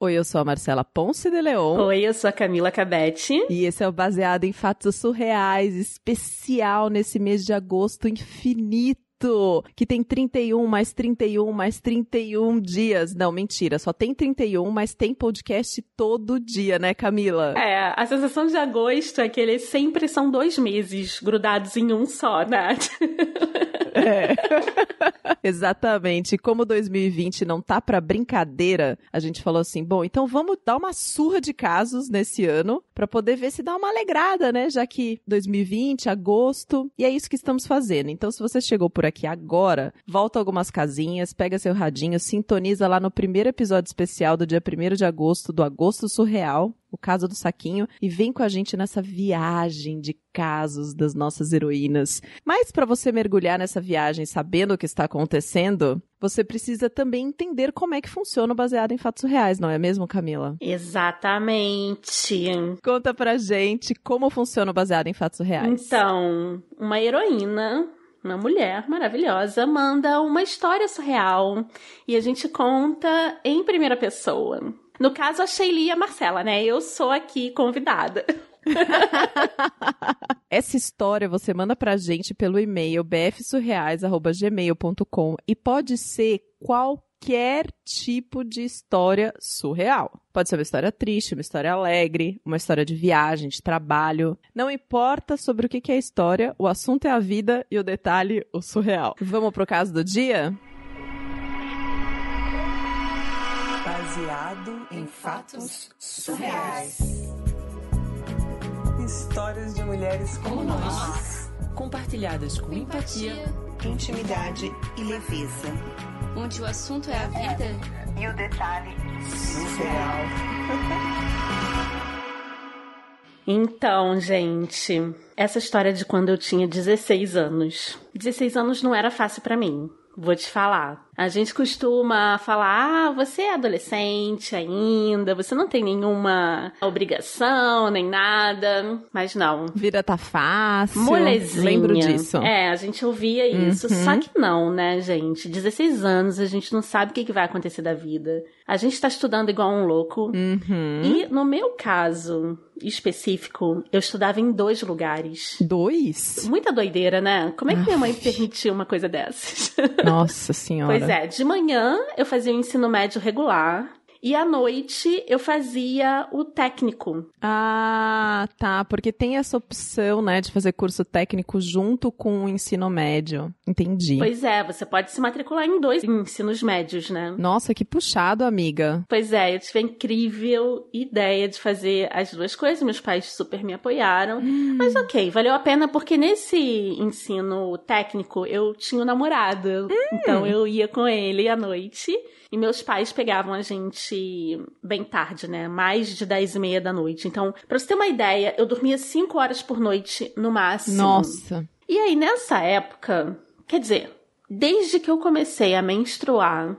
Oi, eu sou a Marcela Ponce de Leon. Oi, eu sou a Camila Cabete. E esse é o Baseado em Fatos Surreais, especial nesse mês de agosto infinito, que tem 31 mais 31 mais 31 dias. Não, mentira, só tem 31, mas tem podcast todo dia, né, Camila? É, a sensação de agosto é que eles sempre são 2 meses grudados em um só, né? É. Exatamente. Como 2020 não tá pra brincadeira, a gente falou assim, bom, então vamos dar uma surra de casos nesse ano pra poder ver se dá uma alegrada, né? Já que 2020, agosto, e é isso que estamos fazendo. Então, se você chegou por aqui agora, volta algumas casinhas, pega seu radinho, sintoniza lá no primeiro episódio especial do dia 1º de agosto, do Agosto Surreal, o caso do Saquinho, e vem com a gente nessa viagem de casos das nossas heroínas. Mas para você mergulhar nessa viagem sabendo o que está acontecendo, você precisa também entender como é que funciona o Baseado em Fatos Reais, não é mesmo, Camila? Exatamente. Conta pra gente como funciona o Baseado em Fatos Reais. Então, uma heroína, uma mulher maravilhosa, manda uma história surreal e a gente conta em primeira pessoa. No caso, a Sheili e a Marcela, né? Eu sou aqui convidada. Essa história você manda pra gente pelo e-mail bfsurreais@gmail.com e pode ser qualquer tipo de história surreal. Pode ser uma história triste, uma história alegre, uma história de viagem, de trabalho. Não importa sobre o que é a história, o assunto é a vida e o detalhe, o surreal. Vamos pro caso do dia? Baseado em fatos surreais. Histórias de mulheres como nós, compartilhadas com empatia, intimidade e leveza. onde o assunto é a vida E o detalhe surreal. Então, gente, essa história de quando eu tinha 16 anos. 16 anos não era fácil pra mim. Vou te falar. A gente costuma falar, você é adolescente ainda, você não tem nenhuma obrigação, nem nada. Mas não. Vida tá fácil. Molezinha. Lembro disso. É, a gente ouvia isso. Só que não, né, gente? 16 anos, a gente não sabe o que vai acontecer da vida. A gente tá estudando igual um louco. E no meu caso específico, eu estudava em 2 lugares. 2? Muita doideira, né? Como é que minha mãe permitiu uma coisa dessas? Nossa senhora. Pois é, de manhã eu fazia o ensino médio regular e à noite eu fazia o técnico. Ah, tá, porque tem essa opção, né, de fazer curso técnico junto com o ensino médio. Entendi. Pois é, você pode se matricular em 2 ensinos médios, né? Nossa, que puxado, amiga. Pois é, eu tive a incrível ideia de fazer as 2 coisas, meus pais super me apoiaram, mas ok, valeu a pena porque nesse ensino técnico eu tinha um namorado, então eu ia com ele à noite e meus pais pegavam a gente bem tarde, né, mais de 10h30 da noite, então pra você ter uma ideia, eu dormia 5 horas por noite no máximo. Nossa. E aí nessa época, quer dizer, desde que eu comecei a menstruar,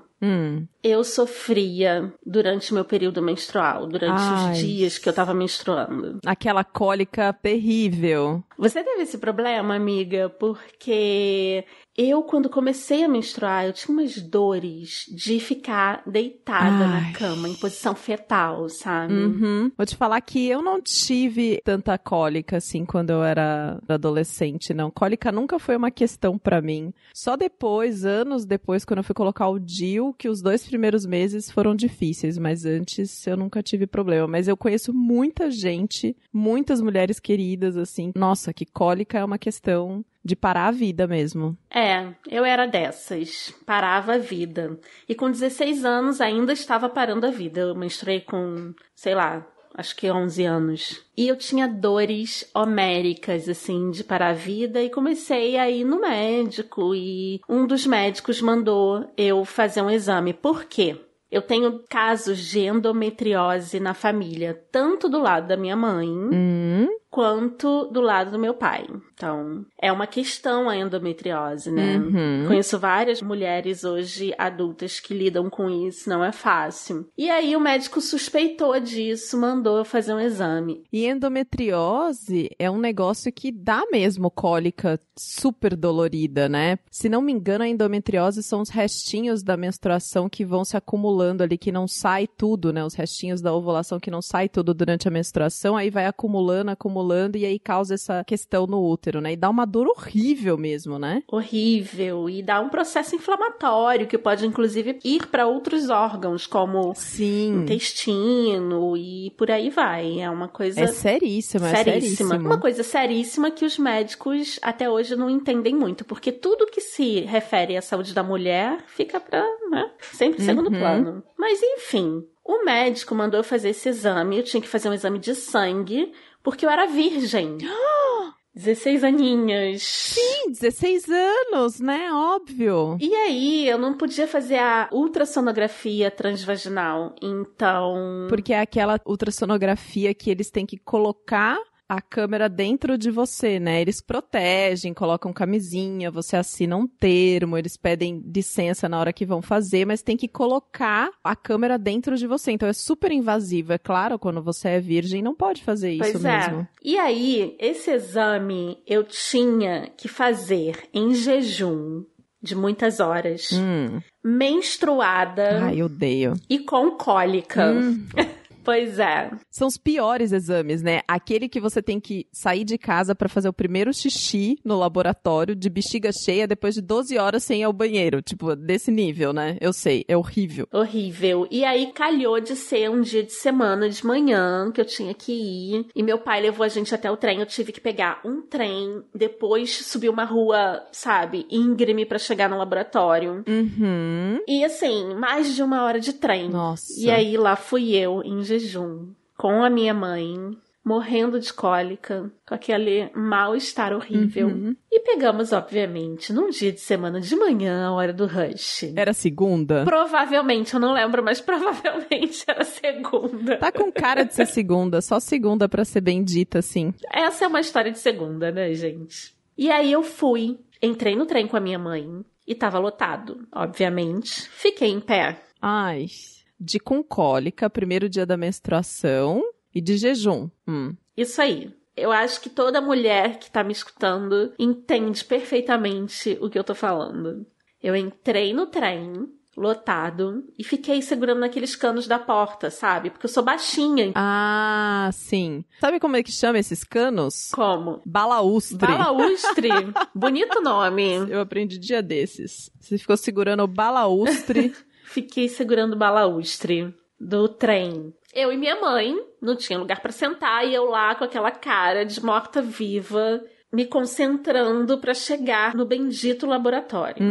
eu sofria durante meu período menstrual, durante os dias que eu tava menstruando. Aquela cólica terrível. Você teve esse problema, amiga? Porque eu, quando comecei a menstruar, eu tinha umas dores de ficar deitada na cama, em posição fetal, sabe? Vou te falar que eu não tive tanta cólica, assim, quando eu era adolescente, não. Cólica nunca foi uma questão pra mim. Só depois, anos depois, quando eu fui colocar o DIU, que os 2 primeiros meses foram difíceis, mas antes eu nunca tive problema. Mas eu conheço muita gente, muitas mulheres queridas, assim. Nossa, que cólica é uma questão de parar a vida mesmo. É, eu era dessas. Parava a vida. E com 16 anos ainda estava parando a vida. Eu menstruei com, sei lá, acho que 11 anos. E eu tinha dores homéricas, assim, de parar a vida. E comecei a ir no médico. E um dos médicos mandou eu fazer um exame. Por quê? Eu tenho casos de endometriose na família. Tanto do lado da minha mãe... quanto do lado do meu pai. Então, é uma questão a endometriose, né? Conheço várias mulheres hoje adultas que lidam com isso, não é fácil. E aí o médico suspeitou disso, mandou eu fazer um exame. E endometriose é um negócio que dá mesmo cólica super dolorida, né? Se não me engano, a endometriose são os restinhos da menstruação que vão se acumulando acumulando ali, que não sai tudo, né? Os restinhos da ovulação que não sai tudo durante a menstruação, aí vai acumulando, e aí causa essa questão no útero, né? E dá uma dor horrível mesmo, né? Horrível. E dá um processo inflamatório que pode, inclusive, ir para outros órgãos, como intestino e por aí vai. É uma coisa... É seríssima. Uma coisa seríssima que os médicos até hoje não entendem muito, porque tudo que se refere à saúde da mulher fica pra, né, sempre em segundo plano. Mas, enfim, o médico mandou eu fazer esse exame, eu tinha que fazer um exame de sangue, porque eu era virgem. 16 aninhos. Sim, 16 anos, né? Óbvio. E aí, eu não podia fazer a ultrassonografia transvaginal, então... Porque é aquela ultrassonografia que eles têm que colocar a câmera dentro de você, né? Eles protegem, colocam camisinha, você assina um termo, eles pedem licença na hora que vão fazer, mas tem que colocar a câmera dentro de você. Então é super invasivo. É claro, quando você é virgem, não pode fazer isso mesmo. E aí, esse exame eu tinha que fazer em jejum de muitas horas, menstruada. Ai, odeio. E com cólica. Pois é. São os piores exames, né? Aquele que você tem que sair de casa pra fazer o primeiro xixi no laboratório, de bexiga cheia, depois de 12 horas sem ir ao banheiro. Tipo, desse nível, né? Eu sei, é horrível. Horrível. E aí calhou de ser um dia de semana, de manhã, que eu tinha que ir. E meu pai levou a gente até o trem. Eu tive que pegar um trem, depois subir uma rua, sabe, íngreme pra chegar no laboratório. E assim, mais de 1 hora de trem. Nossa. E aí lá fui eu, em jejum, com a minha mãe, morrendo de cólica, com aquele mal-estar horrível. E pegamos, obviamente, num dia de semana de manhã, a hora do rush. Era segunda? Provavelmente, eu não lembro, mas provavelmente era segunda. Tá com cara de ser segunda, só segunda pra ser bem dita, assim. Essa é uma história de segunda, né, gente? E aí eu fui, entrei no trem com a minha mãe, e tava lotado, obviamente. Fiquei em pé. Ai... De com cólica, primeiro dia da menstruação e de jejum. Isso aí. Eu acho que toda mulher que tá me escutando entende perfeitamente o que eu tô falando. Eu entrei no trem, lotado, e fiquei segurando naqueles canos da porta, sabe? Porque eu sou baixinha. Ah, sim. Sabe como é que chama esses canos? Como? Balaústre. Balaústre. Bonito nome. Eu aprendi dia desses. Você ficou segurando o balaústre... Fiquei segurando o balaústre do trem. Eu e minha mãe, não tinha lugar pra sentar, e eu lá com aquela cara de morta-viva, me concentrando pra chegar no bendito laboratório.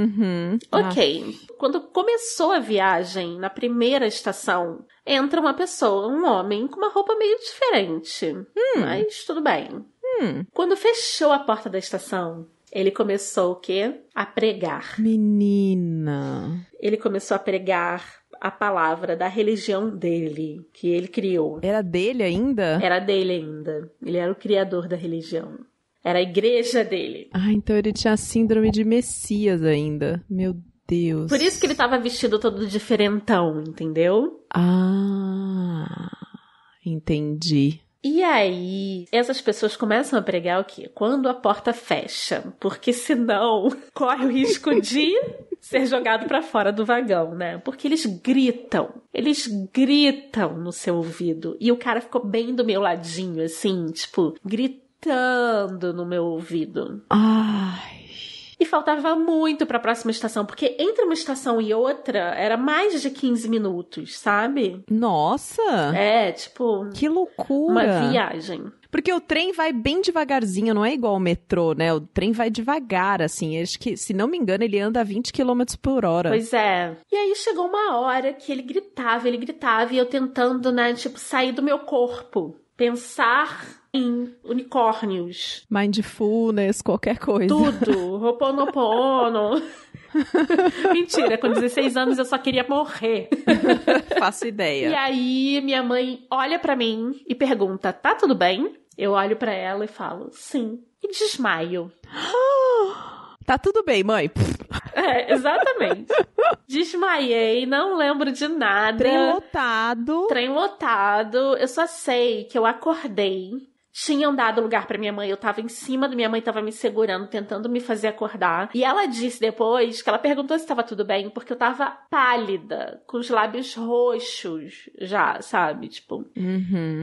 Ok. Quando começou a viagem, na primeira estação, entra uma pessoa, um homem, com uma roupa meio diferente. Mas tudo bem. Quando fechou a porta da estação... Ele começou o quê? A pregar. Menina. Ele começou a pregar a palavra da religião dele, que ele criou. Era dele ainda? Era dele ainda. Ele era o criador da religião. Era a igreja dele. Ah, então ele tinha a síndrome de Messias ainda. Meu Deus. Por isso que ele tava vestido todo diferentão, entendeu? Ah, entendi. E aí, essas pessoas começam a pregar o quê? Quando a porta fecha. Porque senão corre o risco de ser jogado pra fora do vagão, né? Porque eles gritam no seu ouvido. E o cara ficou bem do meu ladinho, assim, tipo, gritando no meu ouvido. Ai... E faltava muito pra próxima estação, porque entre uma estação e outra era mais de 15 minutos, sabe? Nossa! É, tipo... Que loucura! Uma viagem. Porque o trem vai bem devagarzinho, não é igual o metrô, né? O trem vai devagar, assim. Acho que, se não me engano, ele anda a 20 km por hora. Pois é. E aí chegou uma hora que ele gritava, e eu tentando, né, tipo, sair do meu corpo. Pensar em unicórnios. Mindfulness, qualquer coisa. Tudo. Ho'oponopono. Mentira, com 16 anos eu só queria morrer. Faço ideia. E aí minha mãe olha pra mim e pergunta, tá tudo bem? Eu olho pra ela e falo, sim. E desmaio. Tá tudo bem, mãe. É, exatamente. Desmaiei, não lembro de nada. Trem lotado. Eu só sei que eu acordei, tinham dado lugar pra minha mãe. Eu tava em cima da minha mãe, tava me segurando, tentando me fazer acordar. E ela disse depois que ela perguntou se tava tudo bem, porque eu tava pálida, com os lábios roxos já, sabe? Tipo,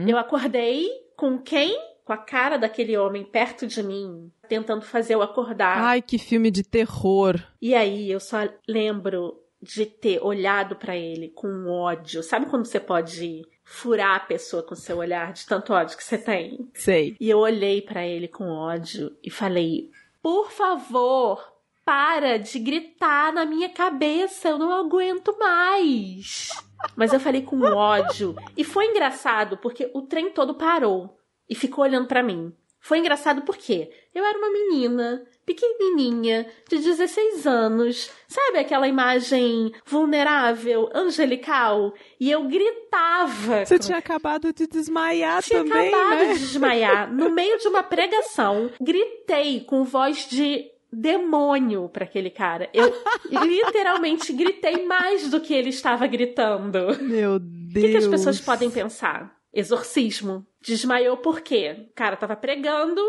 eu acordei com quem? Com a cara daquele homem perto de mim, tentando fazer eu acordar. Ai, que filme de terror. E aí, eu só lembro de ter olhado pra ele com ódio. Sabe quando você pode furar a pessoa com seu olhar de tanto ódio que você tem? Sei. E eu olhei pra ele com ódio e falei, por favor, para de gritar na minha cabeça, eu não aguento mais. Mas eu falei com ódio. E foi engraçado, porque o trem todo parou e ficou olhando pra mim. Foi engraçado porque eu era uma menina pequenininha, de 16 anos, sabe aquela imagem vulnerável, angelical? E eu gritava. Você tinha acabado de desmaiar também, né? Tinha acabado de desmaiar. No meio de uma pregação, gritei com voz de demônio pra aquele cara. Eu literalmente gritei mais do que ele estava gritando. Meu Deus. O que as pessoas podem pensar? Exorcismo. Desmaiou por quê? O cara tava pregando,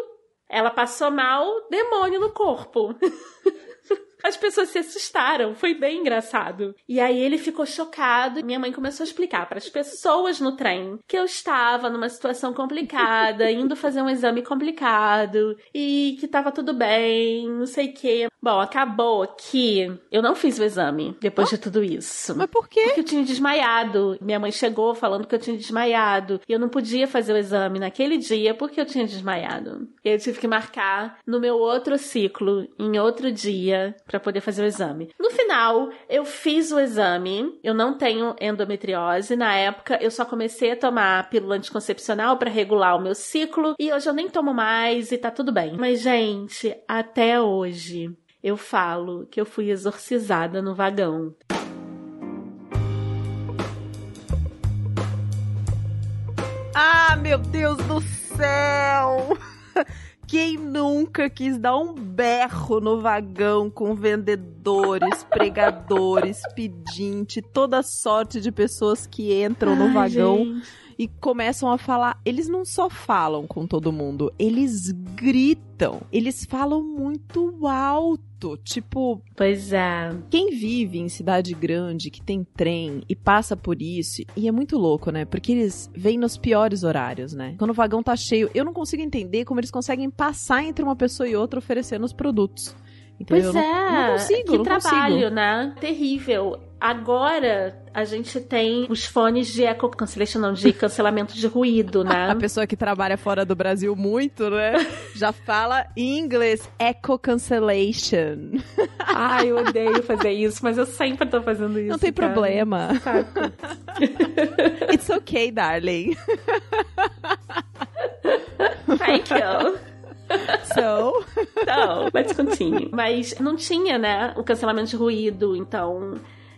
ela passou mal, demônio no corpo. As pessoas se assustaram, foi bem engraçado. E aí ele ficou chocado e minha mãe começou a explicar para as pessoas no trem que eu estava numa situação complicada, indo fazer um exame complicado e que tava tudo bem, não sei o quê. Bom, acabou que eu não fiz o exame depois de tudo isso. Mas por quê? Porque eu tinha desmaiado. Minha mãe chegou falando que eu tinha desmaiado. E eu não podia fazer o exame naquele dia porque eu tinha desmaiado. E eu tive que marcar no meu outro ciclo, em outro dia, pra poder fazer o exame. No final, eu fiz o exame. Eu não tenho endometriose. Na época, eu só comecei a tomar pílula anticoncepcional pra regular o meu ciclo. E hoje eu nem tomo mais e tá tudo bem. Mas, gente, até hoje eu falo que eu fui exorcizada no vagão. Ah, meu Deus do céu! Quem nunca quis dar um berro no vagão com vendedores, pregadores, pedinte, toda sorte de pessoas que entram no vagão, gente, e começam a falar. Eles não só falam com todo mundo, eles gritam. Eles falam muito alto. Tipo, pois é. Quem vive em cidade grande, que tem trem e passa por isso, e é muito louco, né? Porque eles vêm nos piores horários, né? Quando o vagão tá cheio, eu não consigo entender como eles conseguem passar entre uma pessoa e outra oferecendo os produtos. Então, pois não consigo, que não trabalho, consigo. Né? Terrível. Agora a gente tem os fones de eco cancellation, não, de cancelamento de ruído, né? A pessoa que trabalha fora do Brasil muito, né? Já fala em inglês, eco cancellation. Ai, eu odeio fazer isso, mas eu sempre tô fazendo isso. Não tem problema. It's okay, darling. Thank you. So, let's continue. Mas não tinha, né, o cancelamento de ruído, então,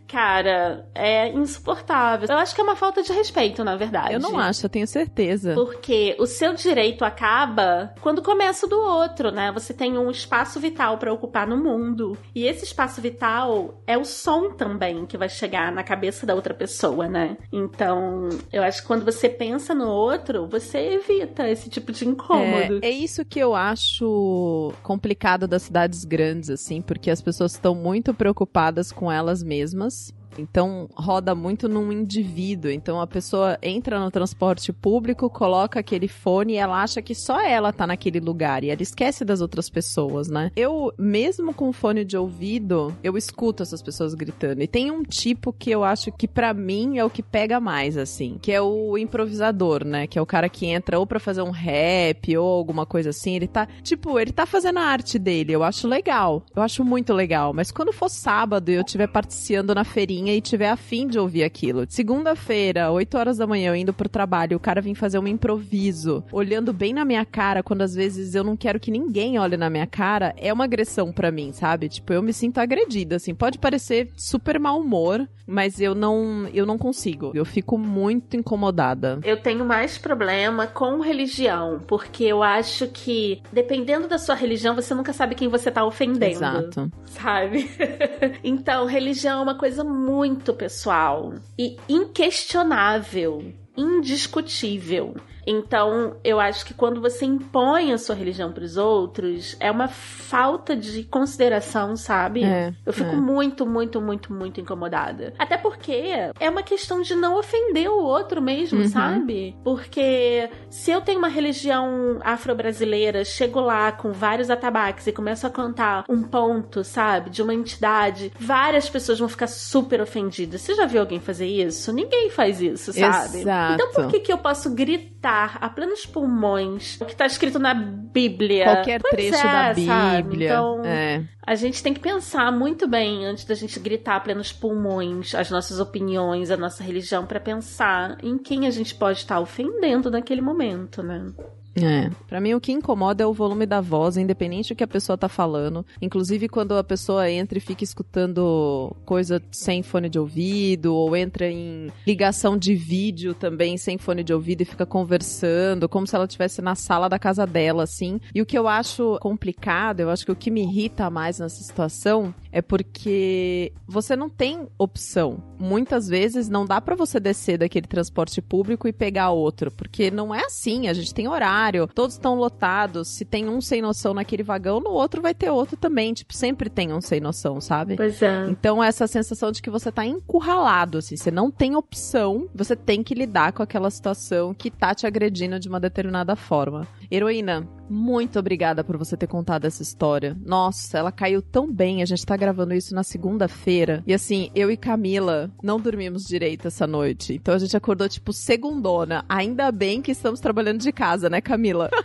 cara, é insuportável. Eu acho que é uma falta de respeito, na verdade. Eu não acho, eu tenho certeza. Porque o seu direito acaba quando começa o do outro, né? Você tem um espaço vital pra ocupar no mundo. E esse espaço vital é o som também que vai chegar na cabeça da outra pessoa, né? Então, eu acho que quando você pensa no outro, você evita esse tipo de incômodo. É isso que eu acho complicado das cidades grandes, assim, porque as pessoas estão muito preocupadas com elas mesmas. Então, roda muito num indivíduo. Então, a pessoa entra no transporte público, coloca aquele fone e ela acha que só ela tá naquele lugar. E ela esquece das outras pessoas, né? Eu, mesmo com fone de ouvido, eu escuto essas pessoas gritando. E tem um tipo que eu acho que, pra mim, é o que pega mais, assim. Que é o improvisador, né? Que é o cara que entra ou pra fazer um rap ou alguma coisa assim. Ele tá, ele tá fazendo a arte dele. Eu acho legal. Eu acho muito legal. Mas quando for sábado e eu estiver participando na feirinha e tiver afim de ouvir aquilo. Segunda-feira, 8 horas da manhã, eu indo pro trabalho, o cara vem fazer um improviso, olhando bem na minha cara, quando às vezes eu não quero que ninguém olhe na minha cara, é uma agressão pra mim, sabe? Tipo, eu me sinto agredida, assim. Pode parecer super mau humor, mas eu não consigo. Eu fico muito incomodada. Eu tenho mais problema com religião, porque eu acho que, dependendo da sua religião, você nunca sabe quem você tá ofendendo. Exato. Sabe? Então, religião é uma coisa muito pessoal e inquestionável. indiscutível. Então, eu acho que quando você impõe a sua religião para os outros, é uma falta de consideração, sabe? Eu fico muito, muito, muito, muito incomodada. Até porque é uma questão de não ofender o outro mesmo, sabe? Porque se eu tenho uma religião afro-brasileira, chego lá com vários atabaques e começo a cantar um ponto, sabe? De uma entidade, várias pessoas vão ficar super ofendidas. Você já viu alguém fazer isso? Ninguém faz isso, sabe? Exato. Então por que eu posso gritar a plenos pulmões o que tá escrito na Bíblia? Qualquer trecho da Bíblia. Sabe? Então, a gente tem que pensar muito bem antes da gente gritar a plenos pulmões as nossas opiniões, a nossa religião, pra pensar em quem a gente pode estar ofendendo naquele momento, né? Pra mim o que incomoda é o volume da voz, independente do que a pessoa tá falando. Inclusive quando a pessoa entra e fica escutando coisa sem fone de ouvido, ou entra em ligação de vídeo também sem fone de ouvido e fica conversando, como se ela estivesse na sala da casa dela, assim. E o que eu acho complicado, eu acho que o que me irrita mais nessa situação é porque você não tem opção. Muitas vezes não dá pra você descer daquele transporte público e pegar outro, porque não é assim, a gente tem horário, todos estão lotados, se tem um sem noção naquele vagão, no outro vai ter outro também, tipo, sempre tem um sem noção, sabe? Pois é. Então essa sensação de que você tá encurralado, assim, você não tem opção, você tem que lidar com aquela situação que tá te agredindo de uma determinada forma. Heroína, muito obrigada por você ter contado essa história. Nossa, ela caiu tão bem, a gente tá gravando isso na segunda-feira, e assim, eu e Camila não dormimos direito essa noite, então a gente acordou tipo segundona, ainda bem que estamos trabalhando de casa, né, Camila?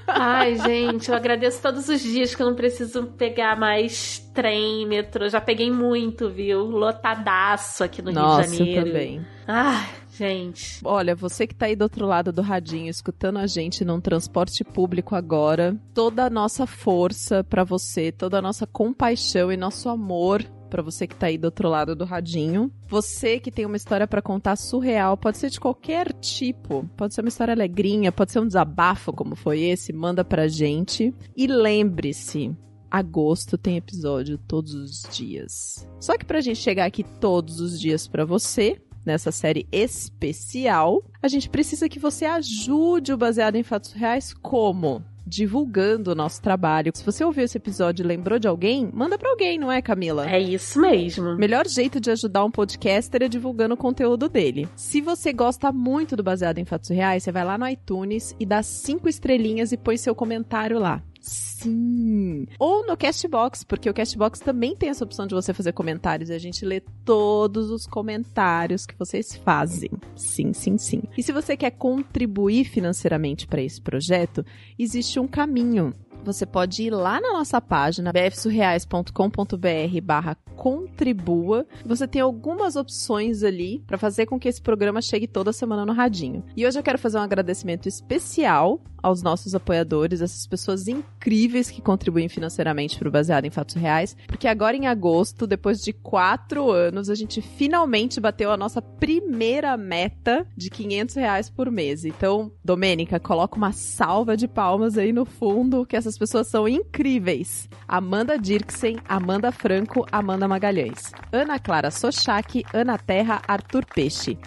Ai, gente, eu agradeço todos os dias que eu não preciso pegar mais trem, metrô. Já peguei muito, viu? Lotadaço aqui no Rio de Janeiro. Nossa, eu também. Ai, gente. Olha, você que tá aí do outro lado do radinho, escutando a gente num transporte público agora, toda a nossa força pra você, toda a nossa compaixão e nosso amor pra você que tá aí do outro lado do radinho. Você que tem uma história pra contar surreal, pode ser de qualquer tipo, pode ser uma história alegrinha, pode ser um desabafo como foi esse, manda pra gente. E lembre-se, agosto tem episódio todos os dias. Só que pra gente chegar aqui todos os dias pra você, nessa série especial, a gente precisa que você ajude o Baseado em Fatos Reais como? Divulgando o nosso trabalho. Se você ouviu esse episódio e lembrou de alguém, manda pra alguém, não é, Camila? É isso mesmo. Melhor jeito de ajudar um podcaster é divulgando o conteúdo dele. Se você gosta muito do Baseado em Fatos Reais, você vai lá no iTunes e dá 5 estrelinhas e põe seu comentário lá. Sim! Ou no Castbox, porque o Castbox também tem essa opção de você fazer comentários e a gente lê todos os comentários que vocês fazem. Sim, sim, sim. E se você quer contribuir financeiramente para esse projeto, existe um caminho. Você pode ir lá na nossa página bfsurreais.com.br/contribua. Você tem algumas opções ali para fazer com que esse programa chegue toda semana no radinho. E hoje eu quero fazer um agradecimento especial aos nossos apoiadores, essas pessoas incríveis que contribuem financeiramente para o Baseado em Fatos Reais, porque agora em agosto, depois de 4 anos, a gente finalmente bateu a nossa primeira meta de R$500 por mês. Então, Domênica, coloca uma salva de palmas aí no fundo, que essas pessoas são incríveis. Amanda Dirksen, Amanda Franco, Amanda Magalhães, Ana Clara Sochak, Ana Terra, Arthur Peixe,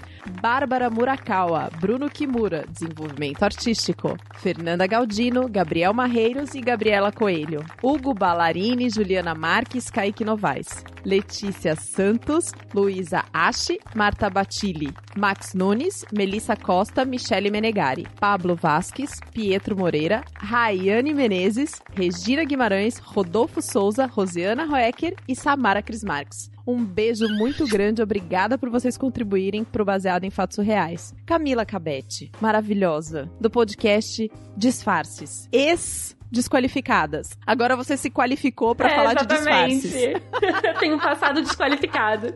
Bárbara Murakawa, Bruno Kimura, Desenvolvimento Artístico, Fernanda Galdino, Gabriel Marreiros e Gabriela Coelho, Hugo Ballarini, Juliana Marques, Kaique Novaes, Letícia Santos, Luísa Ashi, Marta Batilli, Max Nunes, Melissa Costa, Michele Menegari, Pablo Vasques, Pietro Moreira, Raiane Menezes, Regina Guimarães, Rodolfo Souza, Rosiana Roecker e Samara Cris Marques. Um beijo muito grande, obrigada por vocês contribuírem pro Baseado em Fatos Reais. Camila Cabete, maravilhosa, do podcast Disfarces. Desqualificadas. Agora você se qualificou pra falar de disfarces. Eu tenho um passado desqualificado.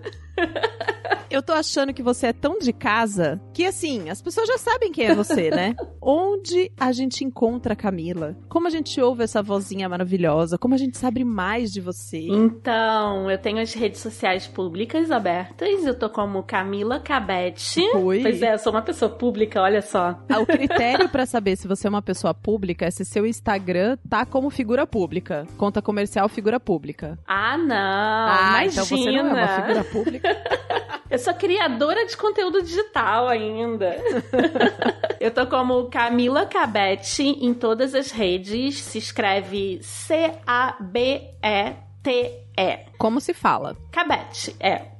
Eu tô achando que você é tão de casa que, assim, as pessoas já sabem quem é você, né? Onde a gente encontra a Camila? Como a gente ouve essa vozinha maravilhosa? Como a gente sabe mais de você? Então, eu tenho as redes sociais públicas abertas. Eu tô como Camila Cabete. Oi. Pois é, eu sou uma pessoa pública, olha só. O critério pra saber se você é uma pessoa pública é se seu Instagram tá como figura pública. Conta comercial, figura pública. Ah, não. Imagina. Então você não é uma figura pública. Eu sou criadora de conteúdo digital ainda. Eu tô como Camila Cabete em todas as redes. Se escreve C-A-B-E-T-E. Como se fala? Cabete,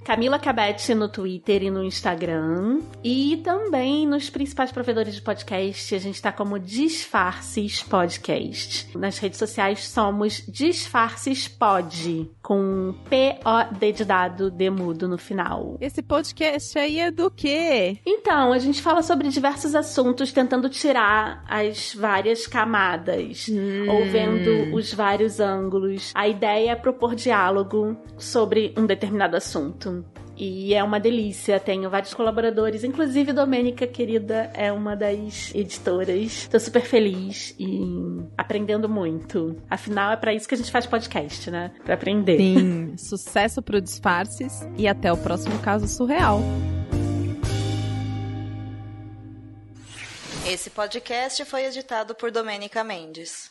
Camila Cabete no Twitter e no Instagram. E também nos principais provedores de podcast, a gente tá como Disfarces Podcast. Nas redes sociais somos Disfarces Pod, com P-O-D de dado, D mudo no final. Esse podcast aí é do quê? Então, a gente fala sobre diversos assuntos, tentando tirar as várias camadas, ou vendo os vários ângulos. A ideia é propor diálogo sobre um determinado assunto. E é uma delícia, tenho vários colaboradores, inclusive Domênica, querida, é uma das editoras. Tô super feliz e aprendendo muito. Afinal, é pra isso que a gente faz podcast, né? Pra aprender. Sim, sucesso pro Disfarces e até o próximo caso surreal. Esse podcast foi editado por Domênica Mendes.